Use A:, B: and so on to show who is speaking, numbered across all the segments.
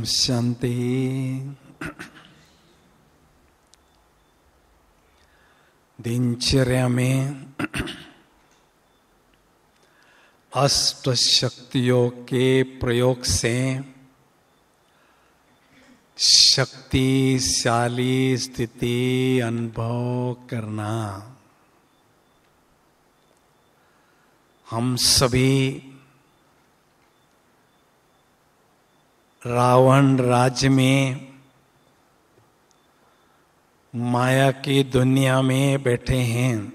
A: शांति। दिनचर्या में अष्ट शक्तियों के प्रयोग से शक्तिशाली स्थिति अनुभव करना हम सभी रावण राज्य में माया की दुनिया में बैठे हैं।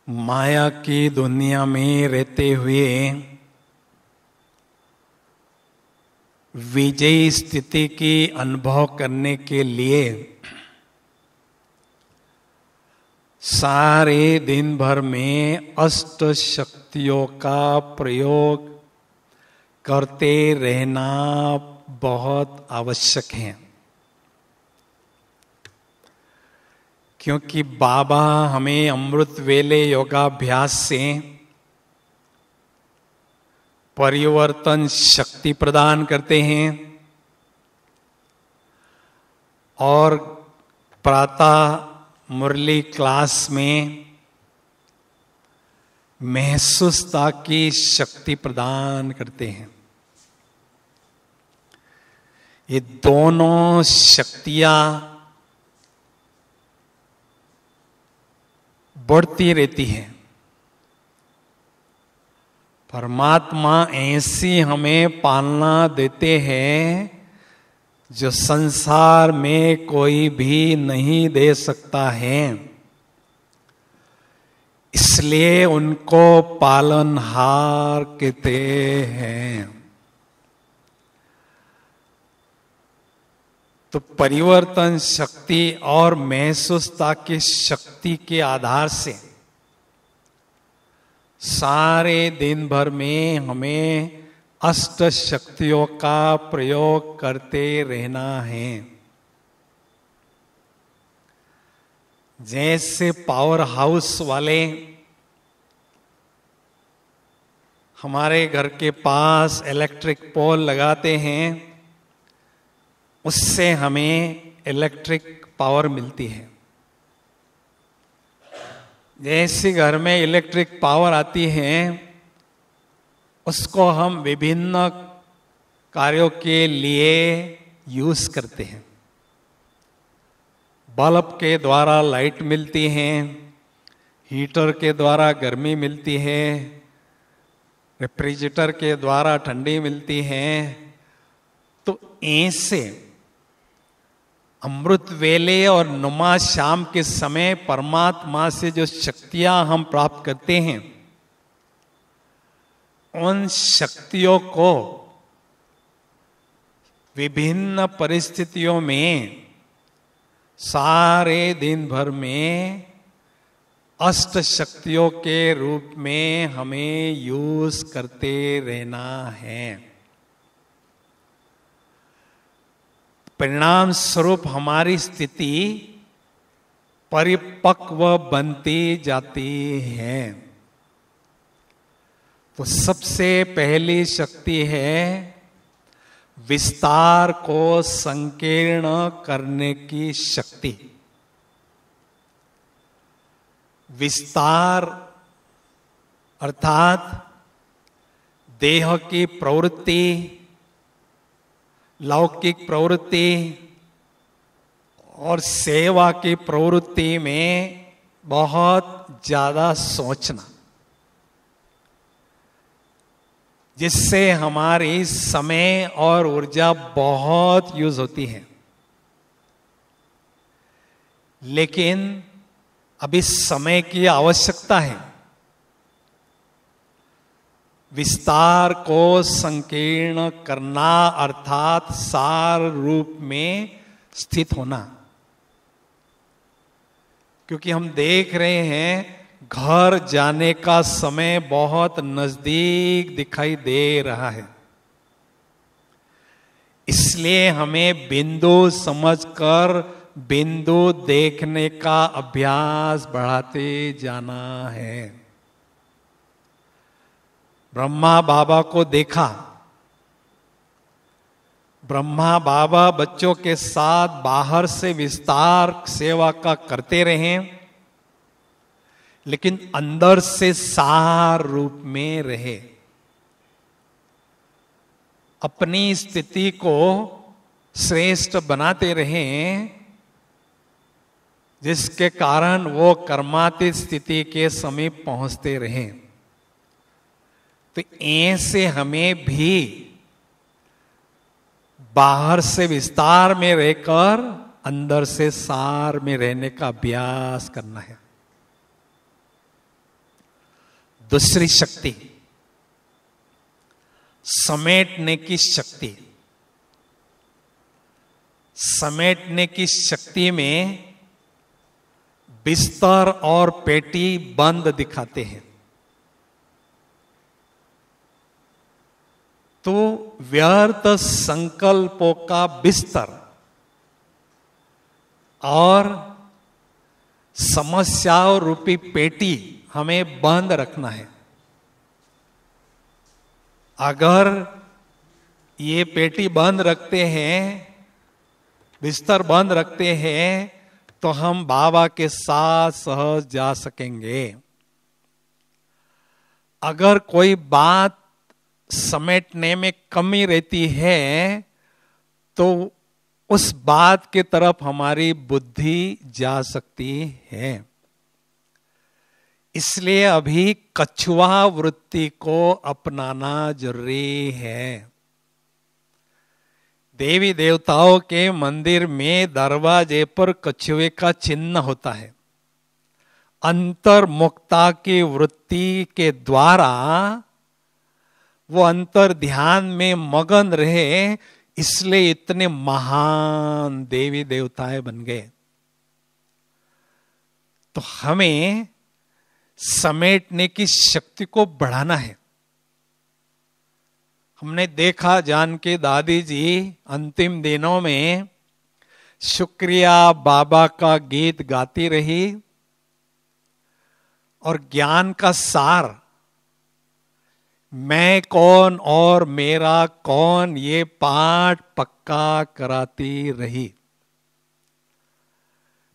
A: माया की दुनिया में रहते हुए विजयी स्थिति की अनुभव करने के लिए सारे दिन भर में अष्ट शक्तियों का प्रयोग करते रहना बहुत आवश्यक है, क्योंकि बाबा हमें अमृत वेले योगाभ्यास से परिवर्तन शक्ति प्रदान करते हैं और प्रातः मुरली क्लास में महसूसता की शक्ति प्रदान करते हैं। ये दोनों शक्तियां बढ़ती रहती हैं। परमात्मा ऐसी हमें पालना देते हैं जो संसार में कोई भी नहीं दे सकता है, इसलिए उनको पालनहार कहते हैं। तो परिवर्तन शक्ति और महसूसता की शक्ति के आधार से सारे दिन भर में हमें अष्ट शक्तियों का प्रयोग करते रहना है। जैसे पावर हाउस वाले हमारे घर के पास इलेक्ट्रिक पोल लगाते हैं, उससे हमें इलेक्ट्रिक पावर मिलती है। जैसे घर में इलेक्ट्रिक पावर आती है, उसको हम विभिन्न कार्यों के लिए यूज करते हैं। बल्ब के द्वारा लाइट मिलती है, हीटर के द्वारा गर्मी मिलती है, रेफ्रिजरेटर के द्वारा ठंडी मिलती है। तो ऐसे अमृत वेले और नुमा शाम के समय परमात्मा से जो शक्तियां हम प्राप्त करते हैं, उन शक्तियों को विभिन्न परिस्थितियों में सारे दिन भर में अष्ट शक्तियों के रूप में हमें यूज करते रहना है। परिणाम स्वरूप हमारी स्थिति परिपक्व बनती जाती है। तो सबसे पहली शक्ति है विस्तार को संकीर्ण करने की शक्ति। विस्तार अर्थात देह की प्रवृत्ति, लौकिक प्रवृत्ति और सेवा की प्रवृत्ति में बहुत ज्यादा सोचना, जिससे हमारी समय और ऊर्जा बहुत यूज होती है। लेकिन अभी समय की आवश्यकता है। विस्तार को संकीर्ण करना अर्थात सार रूप में स्थित होना, क्योंकि हम देख रहे हैं घर जाने का समय बहुत नजदीक दिखाई दे रहा है। इसलिए हमें बिंदु समझकर बिंदु देखने का अभ्यास बढ़ाते जाना है। ब्रह्मा बाबा को देखा ब्रह्मा बाबा बच्चों के साथ बाहर से विस्तार सेवा का करते रहें, लेकिन अंदर से सार रूप में रहे। अपनी स्थिति को श्रेष्ठ बनाते रहें, जिसके कारण वो कर्मातीत स्थिति के समीप पहुंचते रहें। तो ऐसे हमें भी बाहर से विस्तार में रहकर अंदर से सार में रहने का अभ्यास करना है। दूसरी शक्ति, समेटने की शक्ति। समेटने की शक्ति में बिस्तर और पेटी बंद दिखाते हैं, तो व्यर्थ संकल्पों का बिस्तर और समस्याओं रूपी पेटी हमें बंद रखना है। अगर ये पेटी बंद रखते हैं, बिस्तर बंद रखते हैं, तो हम बाबा के साथ सहज जा सकेंगे। अगर कोई बात समेटने में कमी रहती है, तो उस बात की तरफ हमारी बुद्धि जा सकती है। इसलिए अभी कछुआ वृत्ति को अपनाना जरूरी है। देवी देवताओं के मंदिर में दरवाजे पर कछुए का चिन्ह होता है। अंतर्मुखता की वृत्ति के द्वारा वो अंतर ध्यान में मगन रहे, इसलिए इतने महान देवी देवताएं बन गए। तो हमें समेटने की शक्ति को बढ़ाना है। हमने देखा जानकी दादी जी अंतिम दिनों में शुक्रिया बाबा का गीत गाती रही और ज्ञान का सार, मैं कौन और मेरा कौन, ये पाठ पक्का कराती रही।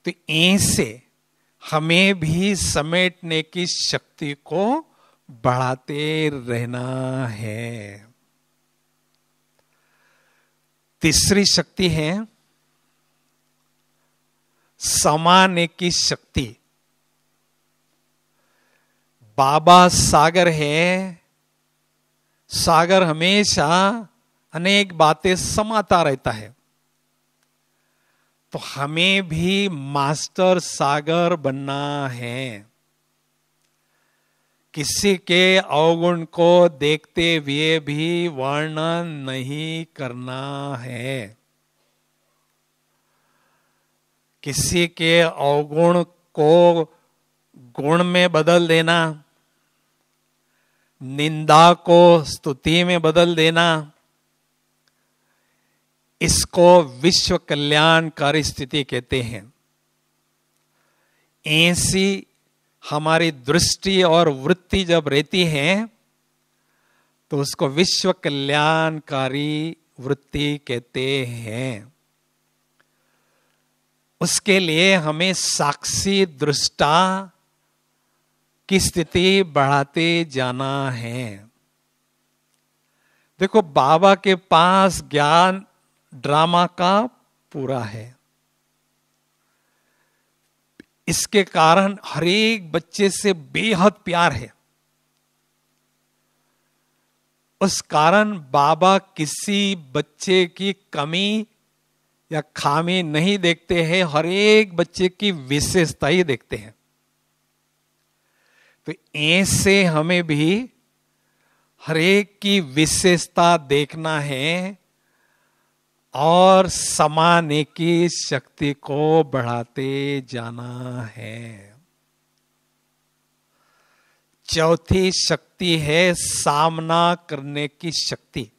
A: तो ऐसे हमें भी समेटने की शक्ति को बढ़ाते रहना है। तीसरी शक्ति है समाने की शक्ति। बाबा सागर है, सागर हमेशा अनेक बातें समाता रहता है। तो हमें भी मास्टर सागर बनना है। किसी के अवगुण को देखते हुए भी वर्णन नहीं करना है। किसी के अवगुण को गुण में बदल देना, निंदा को स्तुति में बदल देना, इसको विश्व कल्याणकारी स्थिति कहते हैं। ऐसी हमारी दृष्टि और वृत्ति जब रहती है, तो उसको विश्व कल्याणकारी वृत्ति कहते हैं। उसके लिए हमें साक्षी दृष्टा की स्थिति बढ़ाते जाना है। देखो, बाबा के पास ज्ञान ड्रामा का पूरा है। इसके कारण हर एक बच्चे से बेहद प्यार है। उस कारण बाबा किसी बच्चे की कमी या खामी नहीं देखते हैं, हर एक बच्चे की विशेषता ही देखते हैं। तो ऐसे हमें भी हर एक की विशेषता देखना है और समाने की शक्ति को बढ़ाते जाना है। चौथी शक्ति है सामना करने की शक्ति।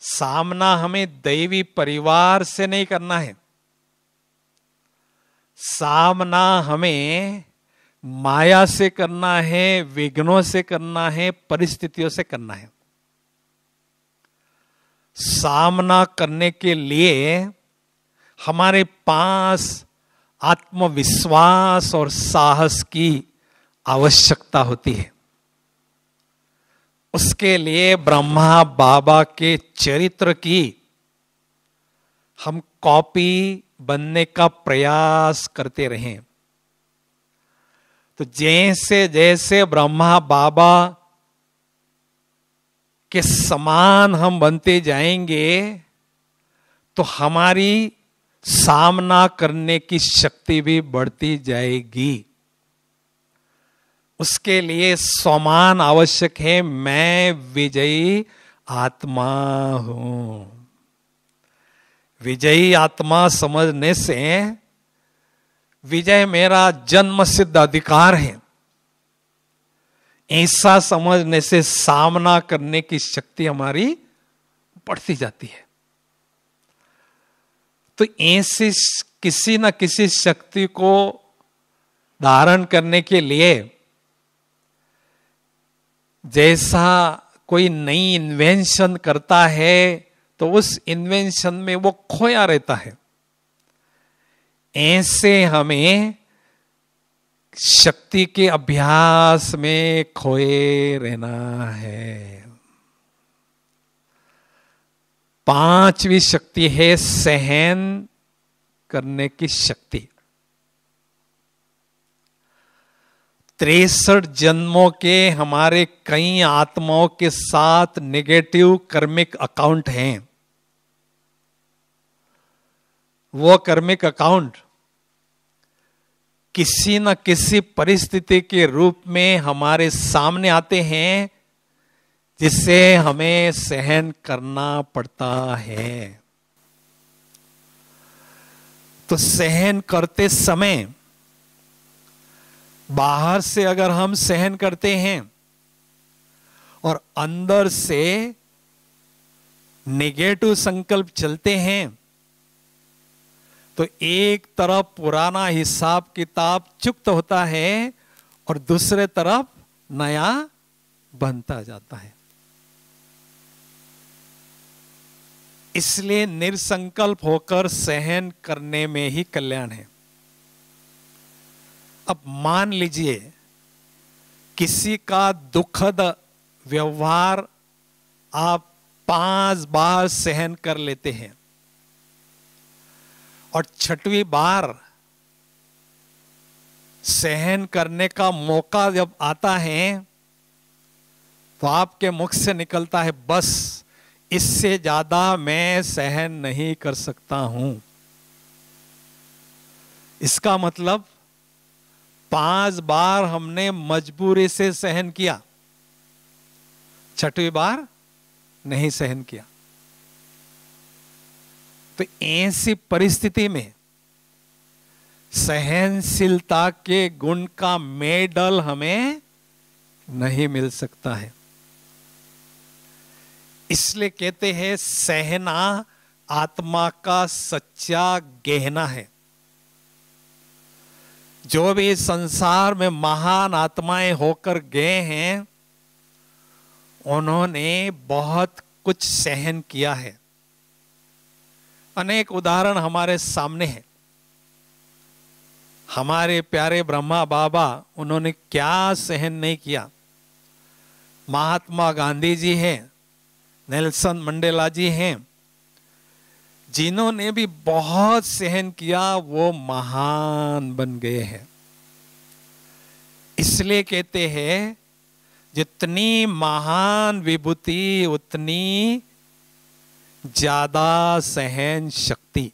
A: सामना हमें दैवी परिवार से नहीं करना है। सामना हमें माया से करना है, विघ्नों से करना है, परिस्थितियों से करना है। सामना करने के लिए हमारे पास आत्मविश्वास और साहस की आवश्यकता होती है। उसके लिए ब्रह्मा बाबा के चरित्र की हम कॉपी बनने का प्रयास करते रहें। तो जैसे जैसे ब्रह्मा बाबा के समान हम बनते जाएंगे तो हमारी सामना करने की शक्ति भी बढ़ती जाएगी। उसके लिए सम्मान आवश्यक है। मैं विजयी आत्मा हूं। विजयी आत्मा समझने से विजय मेरा जन्म सिद्ध अधिकार है, ऐसा समझने से सामना करने की शक्ति हमारी बढ़ती जाती है। तो ऐसी किसी न किसी शक्ति को धारण करने के लिए जैसा कोई नई इन्वेंशन करता है तो उस इन्वेंशन में वो खोया रहता है, ऐसे हमें शक्ति के अभ्यास में खोए रहना है। पांचवी शक्ति है सहन करने की शक्ति। 63 जन्मों के हमारे कई आत्माओं के साथ नेगेटिव कर्मिक अकाउंट हैं। वो कर्मिक अकाउंट किसी न किसी परिस्थिति के रूप में हमारे सामने आते हैं जिसे हमें सहन करना पड़ता है। तो सहन करते समय बाहर से अगर हम सहन करते हैं और अंदर से नेगेटिव संकल्प चलते हैं तो एक तरफ पुराना हिसाब किताब चुप्त होता है और दूसरे तरफ नया बनता जाता है। इसलिए निरसंकल्प होकर सहन करने में ही कल्याण है। अब मान लीजिए किसी का दुखद व्यवहार आप 5 बार सहन कर लेते हैं और 6वीं बार सहन करने का मौका जब आता है तो आपके मुख से निकलता है, बस इससे ज्यादा मैं सहन नहीं कर सकता हूं। इसका मतलब 5 बार हमने मजबूरी से सहन किया, 6वीं बार नहीं सहन किया। तो ऐसी परिस्थिति में सहनशीलता के गुण का मेडल हमें नहीं मिल सकता है। इसलिए कहते हैं सहना आत्मा का सच्चा गहना है। जो भी संसार में महान आत्माएं होकर गए हैं उन्होंने बहुत कुछ सहन किया है। अनेक उदाहरण हमारे सामने हैं। हमारे प्यारे ब्रह्मा बाबा, उन्होंने क्या सहन नहीं किया। महात्मा गांधी जी हैं, नेल्सन मंडेला जी हैं, जिन्होंने भी बहुत सहन किया, वो महान बन गए हैं। इसलिए कहते हैं जितनी महान विभूति उतनी ज्यादा सहन शक्ति।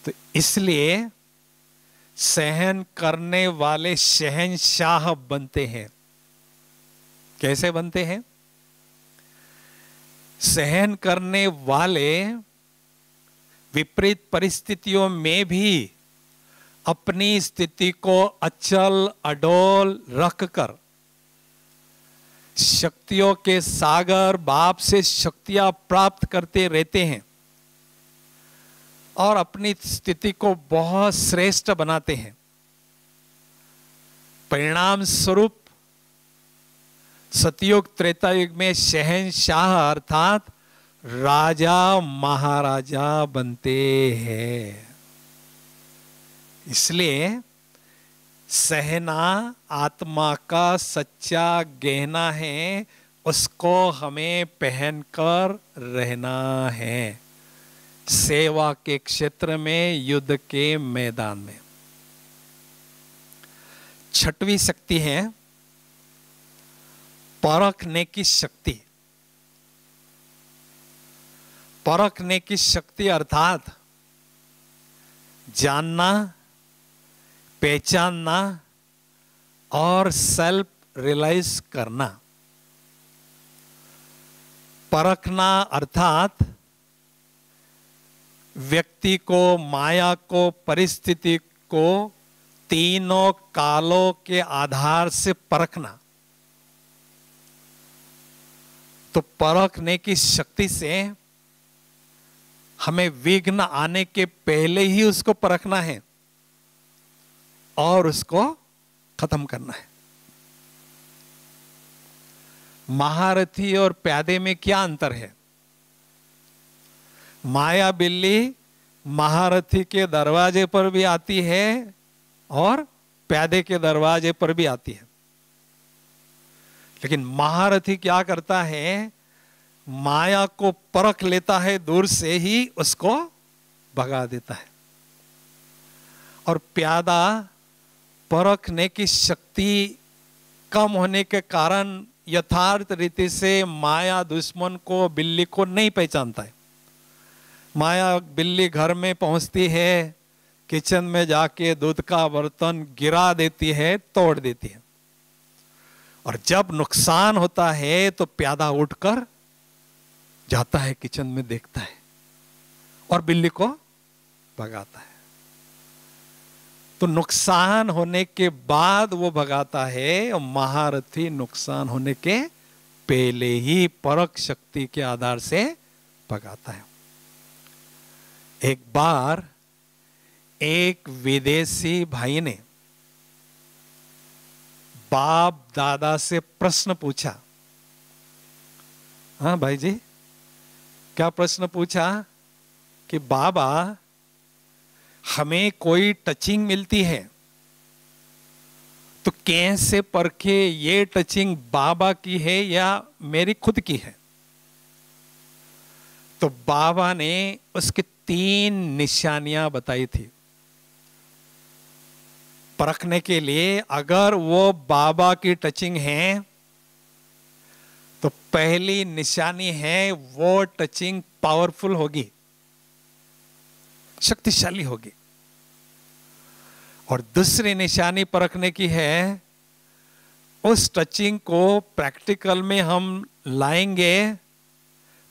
A: तो इसलिए सहन करने वाले शहंशाह बनते हैं। कैसे बनते हैं? सहन करने वाले विपरीत परिस्थितियों में भी अपनी स्थिति को अचल अडोल रखकर शक्तियों के सागर बाप से शक्तियां प्राप्त करते रहते हैं और अपनी स्थिति को बहुत श्रेष्ठ बनाते हैं। परिणाम स्वरूप सतयुग त्रेता युग में शहंशाह अर्थात राजा महाराजा बनते हैं। इसलिए सहना आत्मा का सच्चा गहना है, उसको हमें पहनकर रहना है सेवा के क्षेत्र में, युद्ध के मैदान में। छठवीं शक्ति है परखने की शक्ति। परखने की शक्ति अर्थात जानना, पहचानना और सेल्फ रियलाइज करना। परखना अर्थात व्यक्ति को, माया को, परिस्थिति को तीनों कालों के आधार से परखना। तो परखने की शक्ति से हमें विघ्न आने के पहले ही उसको परखना है और उसको खत्म करना है। महारथी और प्यादे में क्या अंतर है? माया बिल्ली महारथी के दरवाजे पर भी आती है और प्यादे के दरवाजे पर भी आती है, लेकिन महारथी क्या करता है? माया को परख लेता है, दूर से ही उसको भगा देता है। और प्यादा परखने की शक्ति कम होने के कारण यथार्थ रीति से माया दुश्मन को, बिल्ली को नहीं पहचानता है। माया बिल्ली घर में पहुंचती है, किचन में जाके दूध का बर्तन गिरा देती है, तोड़ देती है, और जब नुकसान होता है तो प्यादा उठकर जाता है, किचन में देखता है और बिल्ली को भगाता है। तो नुकसान होने के बाद वो भगाता है, और महारथी नुकसान होने के पहले ही परख शक्ति के आधार से भगाता है। एक बार एक विदेशी भाई ने बाप दादा से प्रश्न पूछा। हाँ भाई जी, क्या प्रश्न पूछा? कि बाबा, हमें कोई टचिंग मिलती है तो कैसे परखे ये टचिंग बाबा की है या मेरी खुद की है? तो बाबा ने उसके 3 निशानियां बताई थी परखने के लिए। अगर वो बाबा की टचिंग है तो पहली निशानी है वो टचिंग पावरफुल होगी, शक्तिशाली होगी। और दूसरी निशानी परखने की है, उस टचिंग को प्रैक्टिकल में हम लाएंगे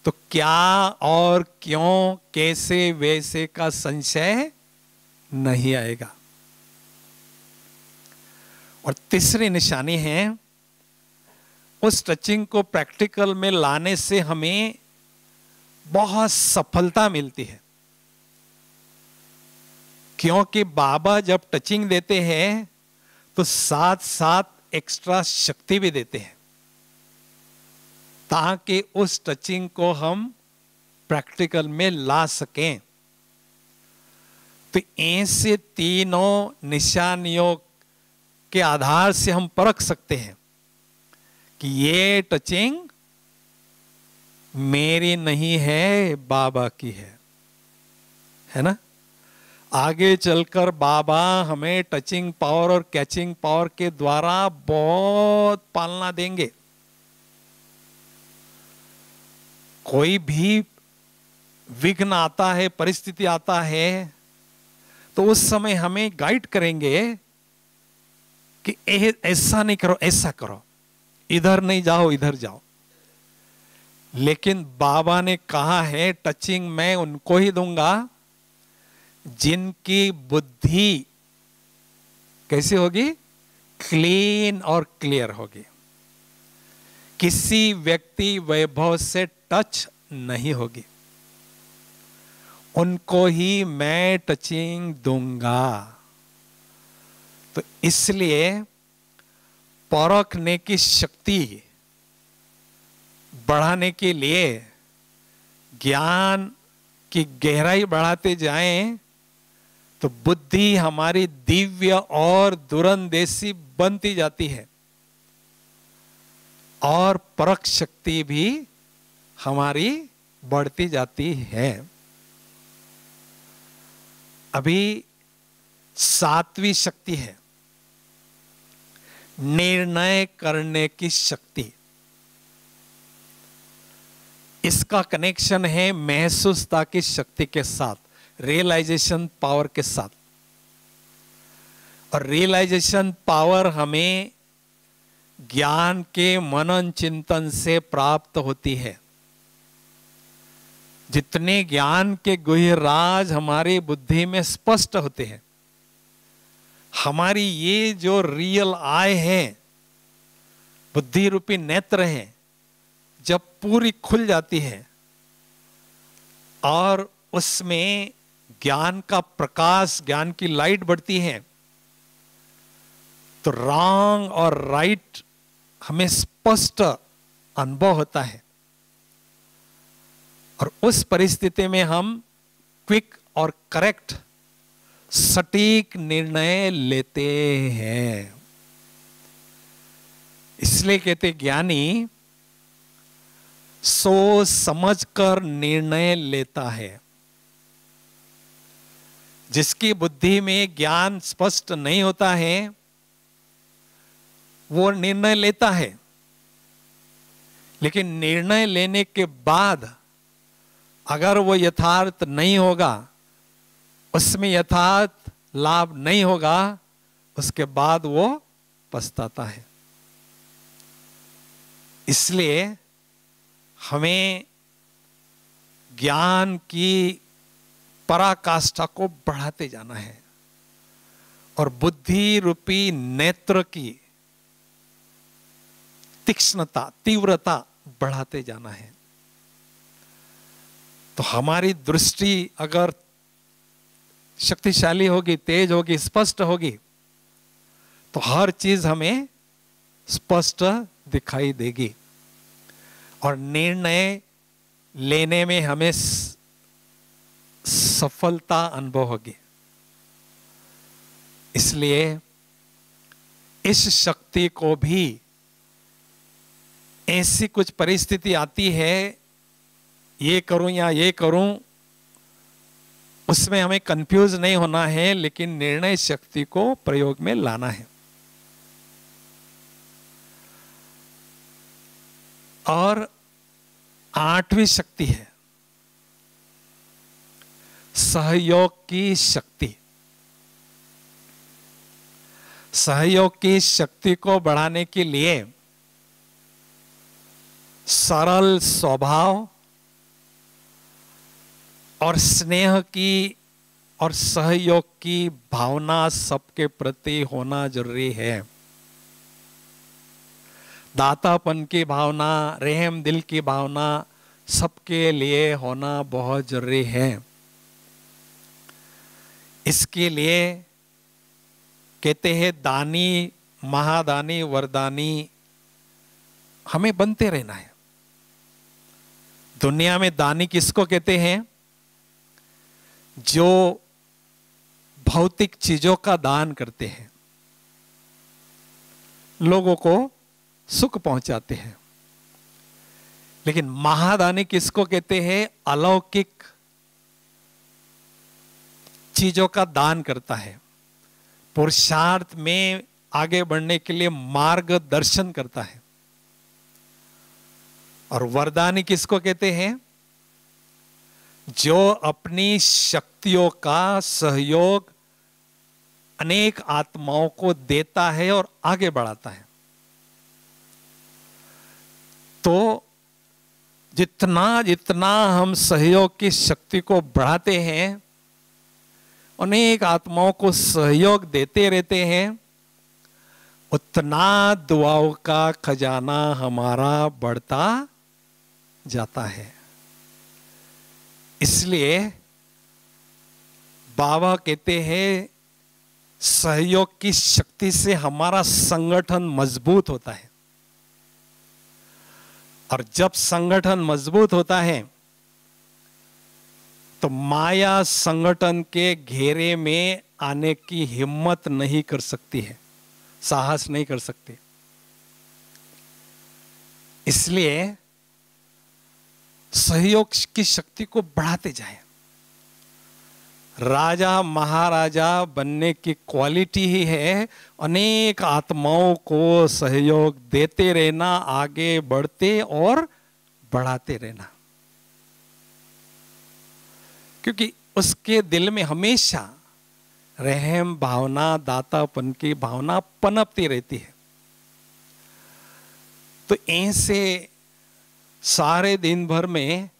A: तो क्या और क्यों, कैसे, वैसे का संशय नहीं आएगा। और तीसरी निशानी है, उस टचिंग को प्रैक्टिकल में लाने से हमें बहुत सफलता मिलती है, क्योंकि बाबा जब टचिंग देते हैं तो साथ साथ एक्स्ट्रा शक्ति भी देते हैं, ताकि उस टचिंग को हम प्रैक्टिकल में ला सकें। तो ऐसे तीनों निशानियों के आधार से हम परख सकते हैं कि ये टचिंग मेरी नहीं है, बाबा की है ना। आगे चलकर बाबा हमें टचिंग पावर और कैचिंग पावर के द्वारा बहुत पालना देंगे। कोई भी विघ्न आता है, परिस्थिति आता है, तो उस समय हमें गाइड करेंगे कि ऐसा नहीं करो, ऐसा करो, इधर नहीं जाओ, इधर जाओ। लेकिन बाबा ने कहा है टचिंग मैं उनको ही दूंगा जिनकी बुद्धि कैसी होगी? क्लीन और क्लियर होगी, किसी व्यक्ति वैभव से टच नहीं होगी, उनको ही मैं टचिंग दूंगा। तो इसलिए परखने की शक्ति बढ़ाने के लिए ज्ञान की गहराई बढ़ाते जाएं तो बुद्धि हमारी दिव्य और दूरंदेशी बनती जाती है और परख शक्ति भी हमारी बढ़ती जाती है। अभी 7वीं शक्ति है निर्णय करने की शक्ति। इसका कनेक्शन है महसूसता की शक्ति के साथ, रियलाइजेशन पावर के साथ। और रियलाइजेशन पावर हमें ज्ञान के मनन चिंतन से प्राप्त होती है। जितने ज्ञान के गुह्य राज हमारी बुद्धि में स्पष्ट होते हैं, हमारी ये जो रियल आई है, बुद्धि रूपी नेत्र है, जब पूरी खुल जाती है और उसमें ज्ञान का प्रकाश, ज्ञान की लाइट बढ़ती है, तो रॉन्ग और राइट हमें स्पष्ट अनुभव होता है। और उस परिस्थिति में हम क्विक और करेक्ट सटीक निर्णय लेते हैं। इसलिए कहते ज्ञानी सोच समझकर निर्णय लेता है। जिसकी बुद्धि में ज्ञान स्पष्ट नहीं होता है वो निर्णय लेता है, लेकिन निर्णय लेने के बाद अगर वो यथार्थ नहीं होगा, उसमें यथार्थ लाभ नहीं होगा, उसके बाद वो पछताता है। इसलिए हमें ज्ञान की पराकाष्ठा को बढ़ाते जाना है और बुद्धि रूपी नेत्र की तीक्ष्णता, तीव्रता बढ़ाते जाना है। तो हमारी दृष्टि अगर शक्तिशाली होगी, तेज होगी, स्पष्ट होगी, तो हर चीज हमें स्पष्ट दिखाई देगी और निर्णय लेने में हमें सफलता अनुभव होगी। इसलिए इस शक्ति को भी ऐसी कुछ परिस्थिति आती है, ये करूं या ये करूं, उसमें हमें कंफ्यूज नहीं होना है, लेकिन निर्णय शक्ति को प्रयोग में लाना है। और 8वीं शक्ति है सहयोग की शक्ति। सहयोग की शक्ति को बढ़ाने के लिए सरल स्वभाव और स्नेह की और सहयोग की भावना सबके प्रति होना जरूरी है। दातापन की भावना, रहम दिल की भावना सबके लिए होना बहुत जरूरी है। इसके लिए कहते हैं दानी, महादानी, वरदानी हमें बनते रहना है। दुनिया में दानी किसको कहते हैं? जो भौतिक चीजों का दान करते हैं, लोगों को सुख पहुंचाते हैं। लेकिन महादानी किसको कहते हैं? अलौकिक चीजों का दान करता है, पुरुषार्थ में आगे बढ़ने के लिए मार्गदर्शन करता है। और वरदानी किसको कहते हैं? जो अपनी शक्तियों का सहयोग अनेक आत्माओं को देता है और आगे बढ़ाता है। तो जितना जितना हम सहयोग की शक्ति को बढ़ाते हैं, अनेक आत्माओं को सहयोग देते रहते हैं, उतना दुआओं का खजाना हमारा बढ़ता जाता है। इसलिए बाबा कहते हैं सहयोग की शक्ति से हमारा संगठन मजबूत होता है। और जब संगठन मजबूत होता है तो माया संगठन के घेरे में आने की हिम्मत नहीं कर सकती है, साहस नहीं कर सकती। इसलिए सहयोग की शक्ति को बढ़ाते जाएं। राजा महाराजा बनने की क्वालिटी ही है अनेक आत्माओं को सहयोग देते रहना, आगे बढ़ते और बढ़ाते रहना, क्योंकि उसके दिल में हमेशा रहम भावना, दातापन की भावना पनपती रहती है। तो ऐसे सारे दिन भर में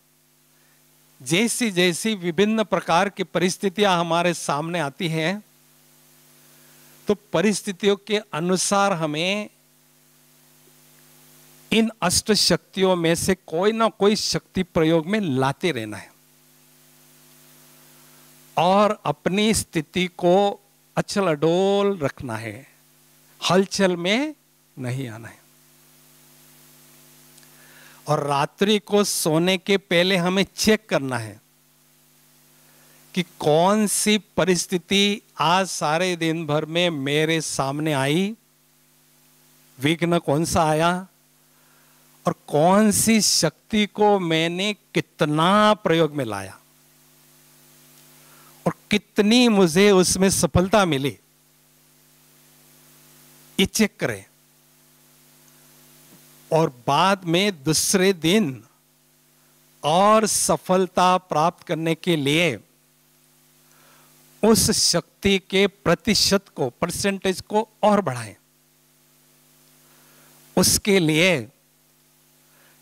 A: जैसी जैसी विभिन्न प्रकार की परिस्थितियां हमारे सामने आती हैं, तो परिस्थितियों के अनुसार हमें इन अष्ट शक्तियों में से कोई ना कोई शक्ति प्रयोग में लाते रहना है और अपनी स्थिति को अचल अडोल रखना है, हलचल में नहीं आना है। और रात्रि को सोने के पहले हमें चेक करना है कि कौन सी परिस्थिति आज सारे दिन भर में मेरे सामने आई, विघ्न कौन सा आया, और कौन सी शक्ति को मैंने कितना प्रयोग में लाया और कितनी मुझे उसमें सफलता मिली, ये चेक करें। और बाद में दूसरे दिन और सफलता प्राप्त करने के लिए उस शक्ति के प्रतिशत को, परसेंटेज को और बढ़ाएं। उसके लिए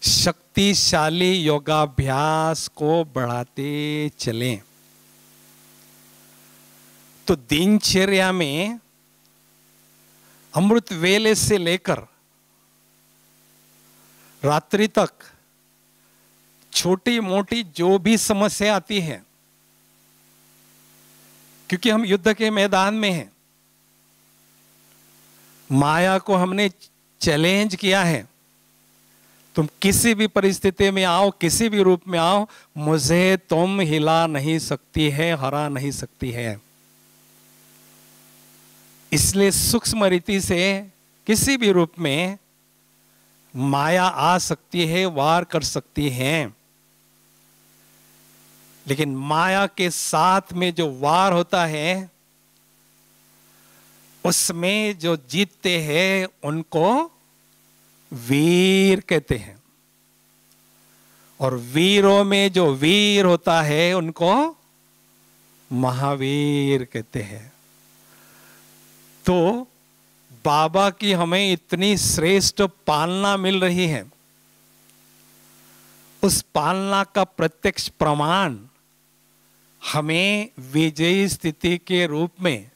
A: शक्तिशाली योगाभ्यास को बढ़ाते चलें। तो दिनचर्या में अमृत वेले से लेकर रात्रि तक छोटी मोटी जो भी समस्या आती है, क्योंकि हम युद्ध के मैदान में हैं, माया को हमने चैलेंज किया है, तुम किसी भी परिस्थिति में आओ, किसी भी रूप में आओ, मुझे तुम हिला नहीं सकती है, हरा नहीं सकती है। इसलिए सूक्ष्म रीति से किसी भी रूप में माया आ सकती है, वार कर सकती है, लेकिन माया के साथ में जो वार होता है उसमें जो जीतते हैं उनको वीर कहते हैं, और वीरों में जो वीर होता है उनको महावीर कहते हैं। तो बाबा की हमें इतनी श्रेष्ठ पालना मिल रही है, उस पालना का प्रत्यक्ष प्रमाण हमें विजयी स्थिति के रूप में,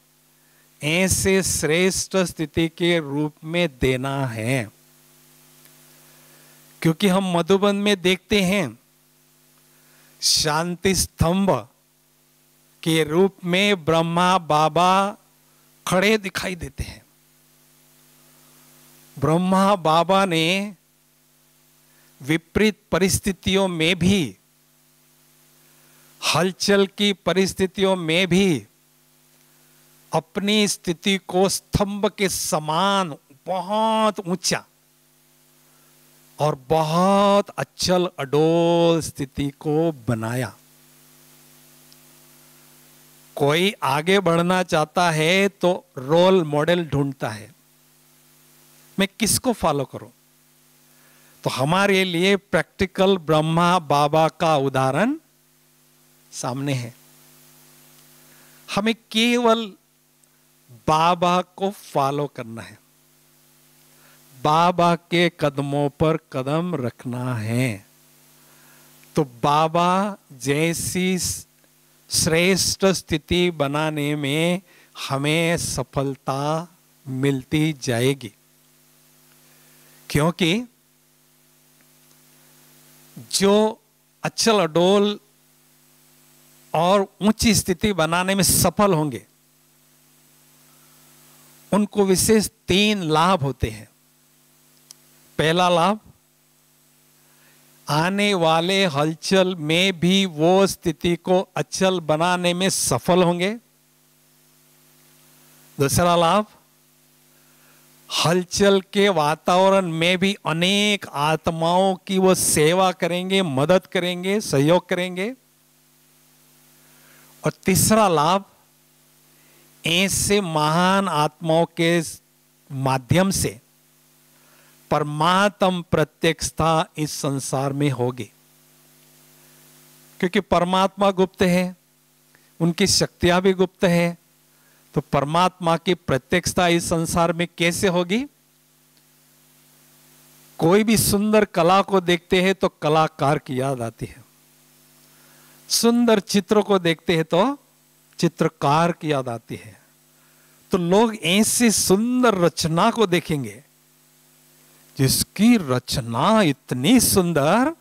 A: ऐसे श्रेष्ठ स्थिति के रूप में देना है। क्योंकि हम मधुबन में देखते हैं शांति स्तंभ के रूप में ब्रह्मा बाबा खड़े दिखाई देते हैं। ब्रह्मा बाबा ने विपरीत परिस्थितियों में भी, हलचल की परिस्थितियों में भी अपनी स्थिति को स्तंभ के समान बहुत ऊंचा और बहुत अचल अडोल स्थिति को बनाया। कोई आगे बढ़ना चाहता है तो रोल मॉडल ढूंढता है, मैं किसको फॉलो करूं? तो हमारे लिए प्रैक्टिकल ब्रह्मा बाबा का उदाहरण सामने है। हमें केवल बाबा को फॉलो करना है, बाबा के कदमों पर कदम रखना है। तो बाबा जैसी श्रेष्ठ स्थिति बनाने में हमें सफलता मिलती जाएगी, क्योंकि जो अचल अडोल और ऊंची स्थिति बनाने में सफल होंगे उनको विशेष 3 लाभ होते हैं। पहला लाभ, आने वाले हलचल में भी वो स्थिति को अचल बनाने में सफल होंगे। दूसरा लाभ, हलचल के वातावरण में भी अनेक आत्माओं की वो सेवा करेंगे, मदद करेंगे, सहयोग करेंगे। और तीसरा लाभ, ऐसे महान आत्माओं के माध्यम से परमात्म प्रत्यक्षता इस संसार में होगी। क्योंकि परमात्मा गुप्त है, उनकी शक्तियां भी गुप्त है, तो परमात्मा की प्रत्यक्षता इस संसार में कैसे होगी? कोई भी सुंदर कला को देखते हैं तो कलाकार की याद आती है, सुंदर चित्र को देखते हैं तो चित्रकार की याद आती है। तो लोग ऐसी सुंदर रचना को देखेंगे जिसकी रचना इतनी सुंदर,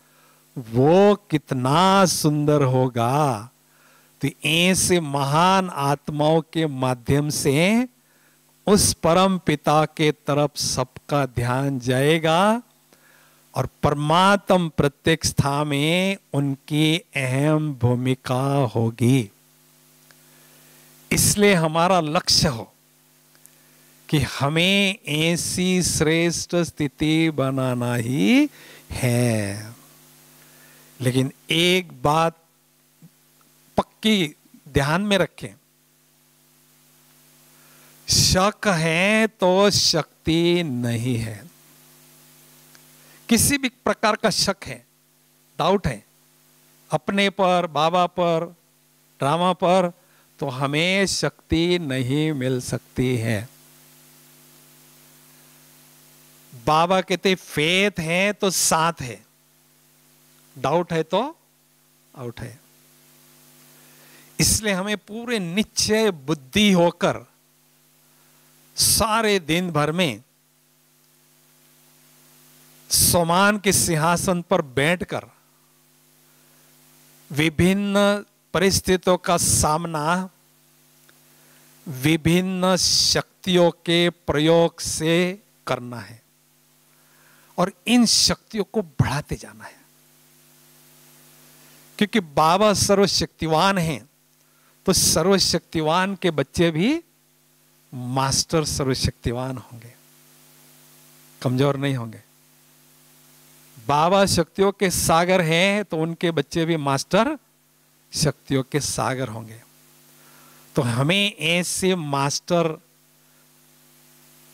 A: वो कितना सुंदर होगा। तो ऐसे महान आत्माओं के माध्यम से उस परम पिता के तरफ सबका ध्यान जाएगा और परमात्म प्रत्यक्षता में उनकी अहम भूमिका होगी। इसलिए हमारा लक्ष्य हो कि हमें ऐसी श्रेष्ठ स्थिति बनाना ही है। लेकिन एक बात पक्की ध्यान में रखें, शक है तो शक्ति नहीं है। किसी भी प्रकार का शक है, डाउट है अपने पर, बाबा पर, ड्रामा पर, तो हमें शक्ति नहीं मिल सकती है। बाबा कहते फेथ है तो साथ है, डाउट है तो आउट है। इसलिए हमें पूरे निश्चय बुद्धि होकर सारे दिन भर में सोमान के सिंहासन पर बैठकर विभिन्न परिस्थितियों का सामना विभिन्न शक्तियों के प्रयोग से करना है और इन शक्तियों को बढ़ाते जाना है। क्योंकि बाबा सर्वशक्तिवान हैं, तो सर्वशक्तिवान के बच्चे भी मास्टर सर्वशक्तिवान होंगे, कमजोर नहीं होंगे। बाबा शक्तियों के सागर हैं, तो उनके बच्चे भी मास्टर शक्तियों के सागर होंगे। तो हमें ऐसे मास्टर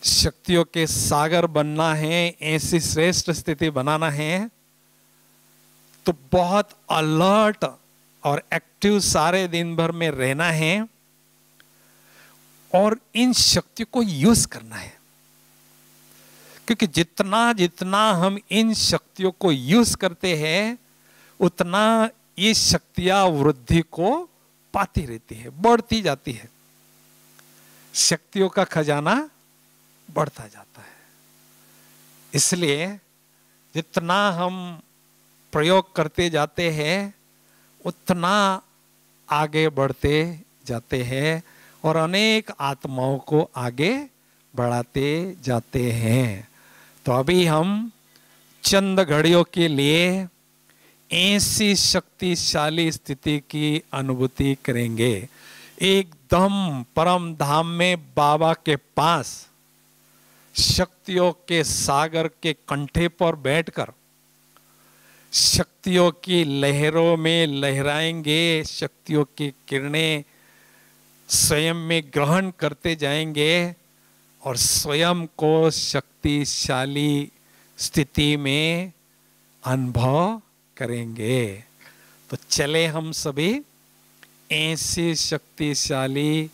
A: शक्तियों के सागर बनना है, ऐसी श्रेष्ठ स्थिति बनाना है, तो बहुत अलर्ट और एक्टिव सारे दिन भर में रहना है और इन शक्तियों को यूज करना है। क्योंकि जितना जितना हम इन शक्तियों को यूज करते हैं, उतना ये शक्तियां वृद्धि को पाती रहती है, बढ़ती जाती है। शक्तियों का खजाना बढ़ता जाता है। इसलिए जितना हम प्रयोग करते जाते हैं, उतना आगे बढ़ते जाते हैं और अनेक आत्माओं को आगे बढ़ाते जाते हैं। तो अभी हम चंद घड़ियों के लिए ऐसी शक्तिशाली स्थिति की अनुभूति करेंगे। एकदम परम धाम में बाबा के पास शक्तियों के सागर के कंठे पर बैठकर शक्तियों की लहरों में लहराएंगे। शक्तियों की किरणें स्वयं में ग्रहण करते जाएंगे और स्वयं को शक्तिशाली स्थिति में अनुभव करेंगे। तो चले हम सभी ऐसी शक्तिशाली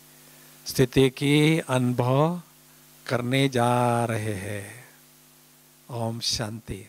A: स्थिति की अनुभव करने जा रहे हैं। ओम शांति।